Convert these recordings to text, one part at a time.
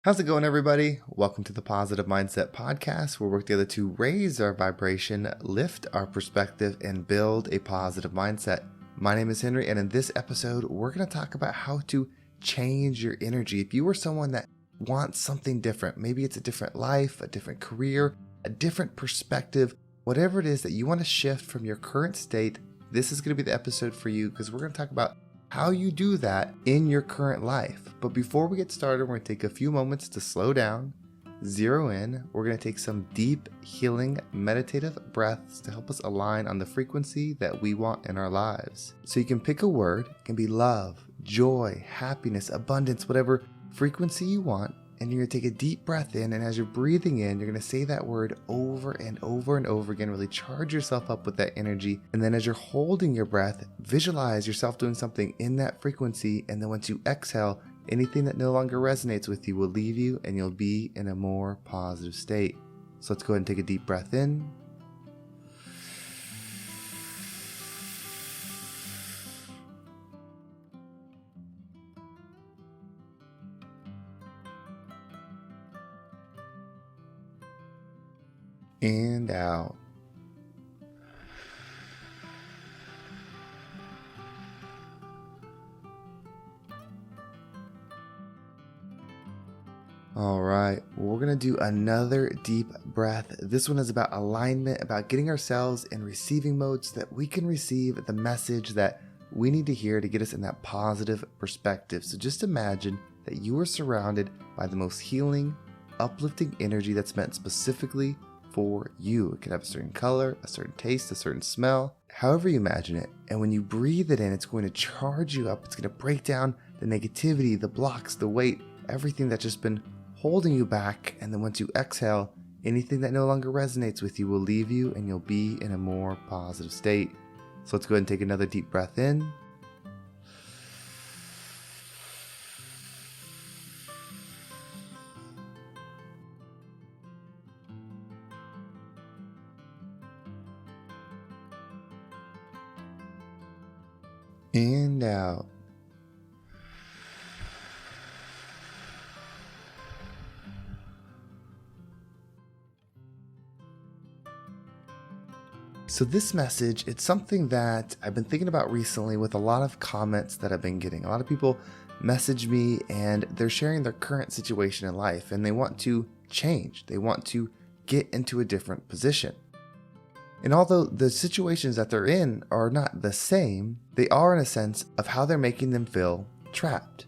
How's it going, everybody? Welcome to the Positive Mindset Podcast, where we work together to raise our vibration, lift our perspective, and build a positive mindset. My name is Henry, and in this episode, we're going to talk about how to change your energy. If you are someone that wants something different, maybe it's a different life, a different career, a different perspective, whatever it is that you want to shift from your current state, this is going to be the episode for you, because we're going to talk about how you do that in your current life. But before we get started, we're going to take a few moments to slow down, zero in. We're going to take some deep, healing, meditative breaths to help us align on the frequency that we want in our lives. So you can pick a word. It can be love, joy, happiness, abundance, whatever frequency you want. And you're going to take a deep breath in, and as you're breathing in, you're going to say that word over and over and over again. Really charge yourself up with that energy. And then as you're holding your breath, visualize yourself doing something in that frequency. And then once you exhale, anything that no longer resonates with you will leave you, and you'll be in a more positive state. So let's go ahead and take a deep breath in. And out. All right, we're going to do another deep breath. This one is about alignment, about getting ourselves in receiving mode so that we can receive the message that we need to hear to get us in that positive perspective. So just imagine that you are surrounded by the most healing, uplifting energy that's meant specifically for you. It could have a certain color, a certain taste, a certain smell, however you imagine it. And when you breathe it in, it's going to charge you up. It's going to break down the negativity, the blocks, the weight, everything that's just been holding you back. And then once you exhale, anything that no longer resonates with you will leave you, and you'll be in a more positive state. So let's go ahead and take another deep breath in. And out. So this message, it's something that I've been thinking about recently with a lot of comments that I've been getting. A lot of people message me and they're sharing their current situation in life, and they want to change. They want to get into a different position. And although the situations that they're in are not the same, they are in a sense of how they're making them feel trapped.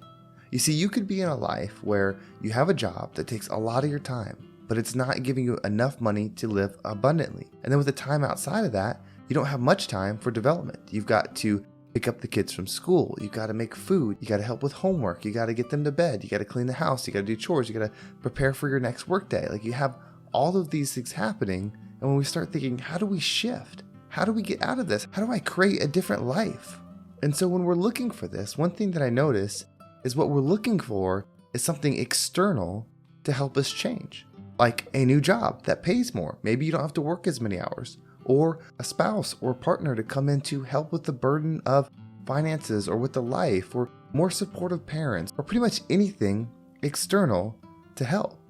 You see, you could be in a life where you have a job that takes a lot of your time, but it's not giving you enough money to live abundantly. And then with the time outside of that, you don't have much time for development. You've got to pick up the kids from school. You've got to make food. You got to help with homework. You got to get them to bed. You got to clean the house. You got to do chores. You got to prepare for your next work day. Like, you have all of these things happening. And when we start thinking, how do we shift? How do we get out of this? How do I create a different life? And so when we're looking for this, one thing that I notice is what we're looking for is something external to help us change. Like a new job that pays more. Maybe you don't have to work as many hours. Or a spouse or partner to come in to help with the burden of finances, or with the life, or more supportive parents, or pretty much anything external to help.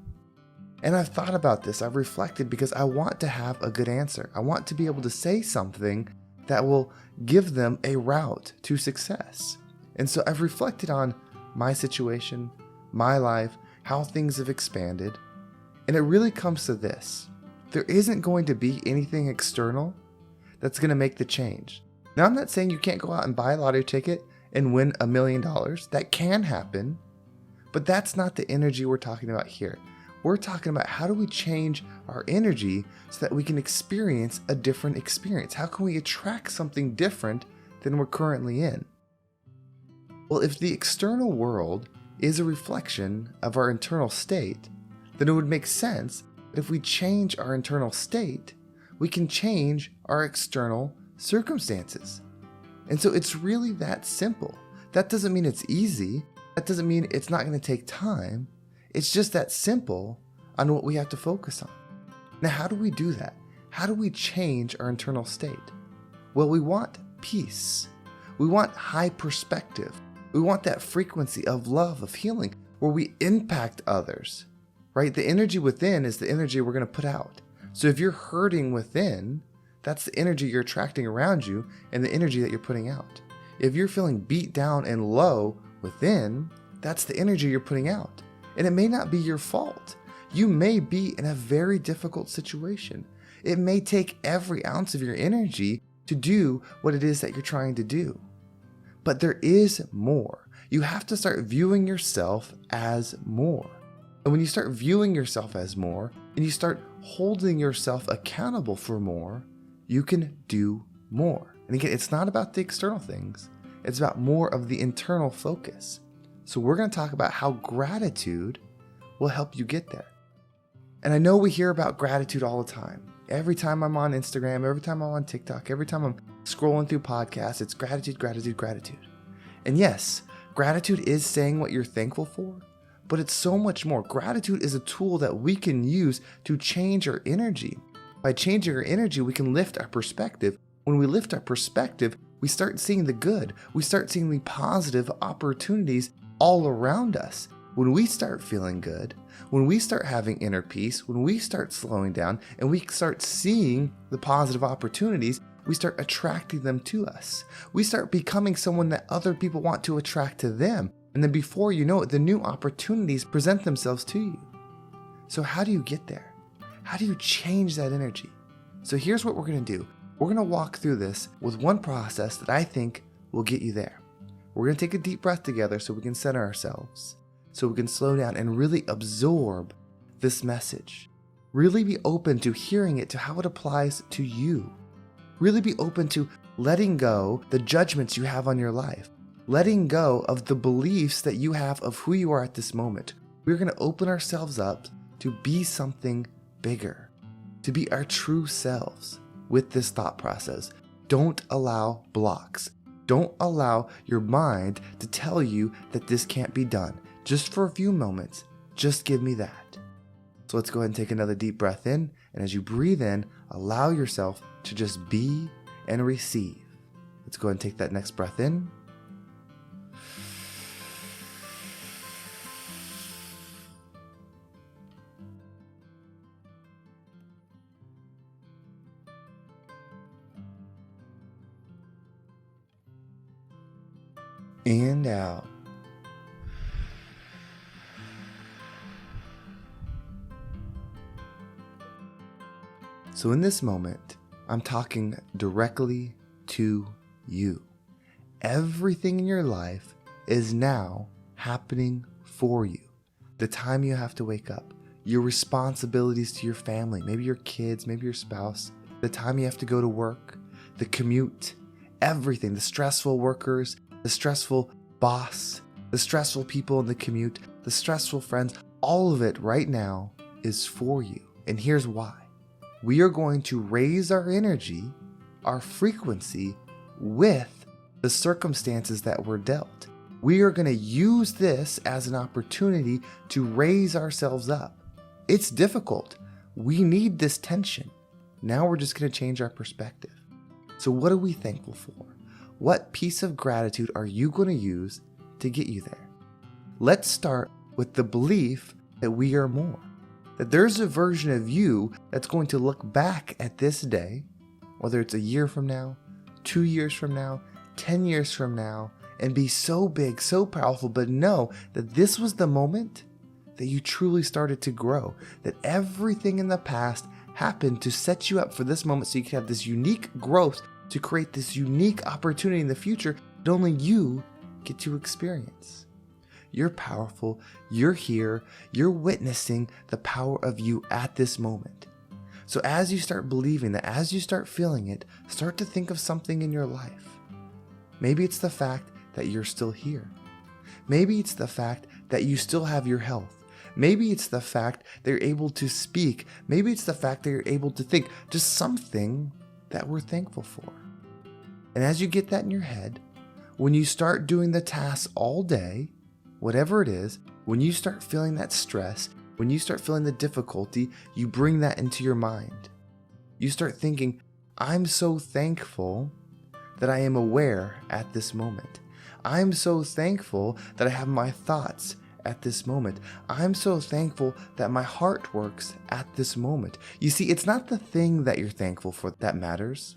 And I've thought about this, I've reflected, because I want to have a good answer. I want to be able to say something that will give them a route to success. And so I've reflected on my situation, my life, how things have expanded. And it really comes to this. There isn't going to be anything external that's going to make the change. Now, I'm not saying you can't go out and buy a lottery ticket and win $1 million. That can happen. But that's not the energy we're talking about here. We're talking about how do we change our energy so that we can experience a different experience? How can we attract something different than we're currently in? Well, if the external world is a reflection of our internal state, then it would make sense that if we change our internal state, we can change our external circumstances. And so it's really that simple. That doesn't mean it's easy. That doesn't mean it's not going to take time. It's just that simple on what we have to focus on. Now, how do we do that? How do we change our internal state? Well, we want peace. We want high perspective. We want that frequency of love, of healing. where we impact others, right? The energy within is the energy we're going to put out. So if you're hurting within, that's the energy you're attracting around you and the energy that you're putting out. If you're feeling beat down and low within, that's the energy you're putting out. And it may not be your fault. You may be in a very difficult situation. It may take every ounce of your energy to do what it is that you're trying to do. But there is more. You have to start viewing yourself as more. And when you start viewing yourself as more, and you start holding yourself accountable for more, you can do more. And again, it's not about the external things. It's about more of the internal focus. So we're going to talk about how gratitude will help you get there. And I know we hear about gratitude all the time. Every time I'm on Instagram, every time I'm on TikTok, every time I'm scrolling through podcasts, it's gratitude, gratitude, gratitude. And yes, gratitude is saying what you're thankful for, but it's so much more. Gratitude is a tool that we can use to change our energy. By changing our energy, we can lift our perspective. When we lift our perspective, we start seeing the good. We start seeing the positive opportunities all around us. When we start feeling good, when we start having inner peace, when we start slowing down and we start seeing the positive opportunities, we start attracting them to us. We start becoming someone that other people want to attract to them. And then before you know it, the new opportunities present themselves to you. So how do you get there? How do you change that energy? So here's what we're going to do. We're going to walk through this with one process that I think will get you there. We're going to take a deep breath together so we can center ourselves, so we can slow down and really absorb this message. Really be open to hearing it, to how it applies to you. Really be open to letting go the judgments you have on your life, letting go of the beliefs that you have of who you are at this moment. We're going to open ourselves up to be something bigger, to be our true selves with this thought process. Don't allow blocks. Don't allow your mind to tell you that this can't be done. Just for a few moments, just give me that. So let's go ahead and take another deep breath in. And as you breathe in, allow yourself to just be and receive. Let's go ahead and take that next breath in. And out. So in this moment, I'm talking directly to you. Everything in your life is now happening for you. The time you have to wake up, your responsibilities to your family, maybe your kids, maybe your spouse, the time you have to go to work, the commute, everything, the stressful workers, the stressful boss, the stressful people in the commute, the stressful friends, all of it right now is for you. And here's why. We are going to raise our energy, our frequency, with the circumstances that we're dealt. We are going to use this as an opportunity to raise ourselves up. It's difficult. We need this tension. Now we're just going to change our perspective. So what are we thankful for? What piece of gratitude are you going to use to get you there? Let's start with the belief that we are more. That there's a version of you that's going to look back at this day, whether it's a year from now, 2 years from now, 10 years from now, and be so big, so powerful, but know that this was the moment that you truly started to grow, that everything in the past happened to set you up for this moment so you could have this unique growth to create this unique opportunity in the future that only you get to experience. You're powerful, you're here, you're witnessing the power of you at this moment. So as you start believing that, as you start feeling it, start to think of something in your life. Maybe it's the fact that you're still here. Maybe it's the fact that you still have your health. Maybe it's the fact that you're able to speak. Maybe it's the fact that you're able to think. Just something that we're thankful for. And as you get that in your head, when you start doing the tasks all day, whatever it is, when you start feeling that stress, when you start feeling the difficulty, you bring that into your mind. You start thinking, I'm so thankful that I am aware at this moment. I'm so thankful that I have my thoughts at this moment. I'm so thankful that my heart works at this moment. You see, it's not the thing that you're thankful for that matters.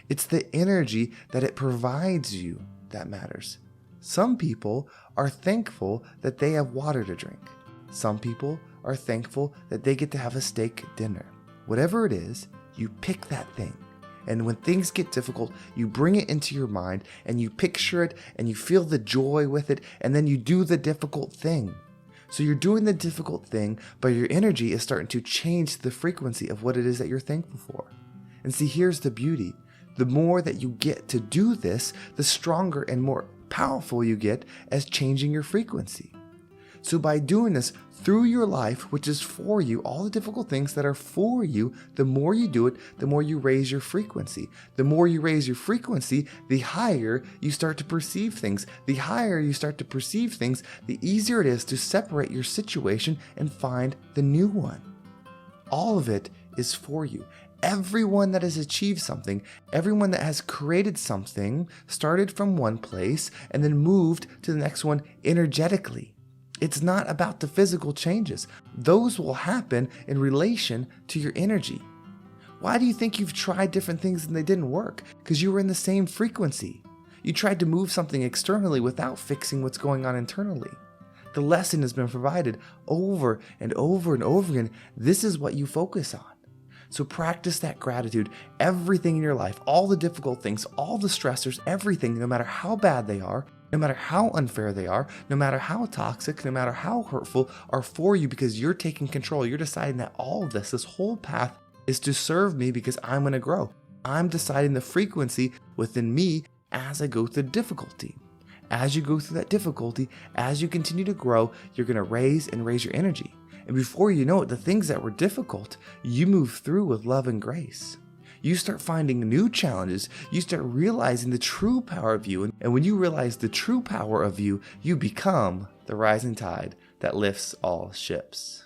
It's the energy that it provides you that matters. Some people are thankful that they have water to drink. Some people are thankful that they get to have a steak dinner. Whatever it is, you pick that thing. And when things get difficult, you bring it into your mind and you picture it and you feel the joy with it, and then you do the difficult thing. So you're doing the difficult thing, but your energy is starting to change the frequency of what it is that you're thankful for. And see, here's the beauty. The more that you get to do this, the stronger and more powerful you get as changing your frequency. So by doing this through your life, which is for you, all the difficult things that are for you, the more you do it, the more you raise your frequency. The more you raise your frequency, the higher you start to perceive things. The higher you start to perceive things, the easier it is to separate your situation and find the new one. All of it is for you. Everyone that has achieved something, everyone that has created something, started from one place and then moved to the next one energetically. It's not about the physical changes. Those will happen in relation to your energy. Why do you think you've tried different things and they didn't work? Because you were in the same frequency. You tried to move something externally without fixing what's going on internally. The lesson has been provided over and over and over again. This is what you focus on. So practice that gratitude. Everything in your life, all the difficult things, all the stressors, everything, no matter how bad they are, no matter how unfair they are, no matter how toxic, no matter how hurtful, are for you because you're taking control. You're deciding that all of this whole path is to serve me because I'm going to grow. I'm deciding the frequency within me as I go through difficulty. As you go through that difficulty, as you continue to grow, you're going to raise your energy. And before you know it, the things that were difficult, you move through with love and grace. You start finding new challenges. You start realizing the true power of you. And when you realize the true power of you, you become the rising tide that lifts all ships.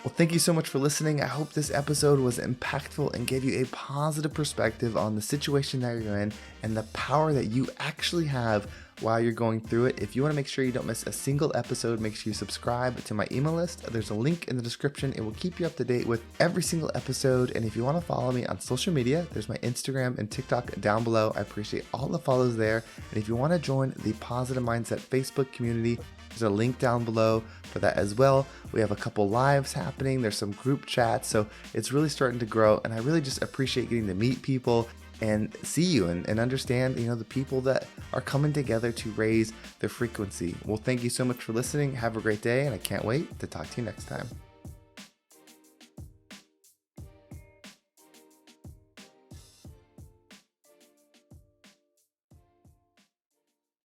Well, thank you so much for listening. I hope this episode was impactful and gave you a positive perspective on the situation that you're in and the power that you actually have while you're going through it. If you want to make sure you don't miss a single episode, make sure you subscribe to my email list. There's a link in the description. It will keep you up to date with every single episode. And if you want to follow me on social media, there's my Instagram and TikTok down below. I appreciate all the follows there. And if you want to join the Positive Mindset Facebook community, there's a link down below for that as well. We have a couple lives happening. There's some group chats. So it's really starting to grow. And I really just appreciate getting to meet people and see you and understand, the people that are coming together to raise their frequency. Well, thank you so much for listening. Have a great day, and I can't wait to talk to you next time.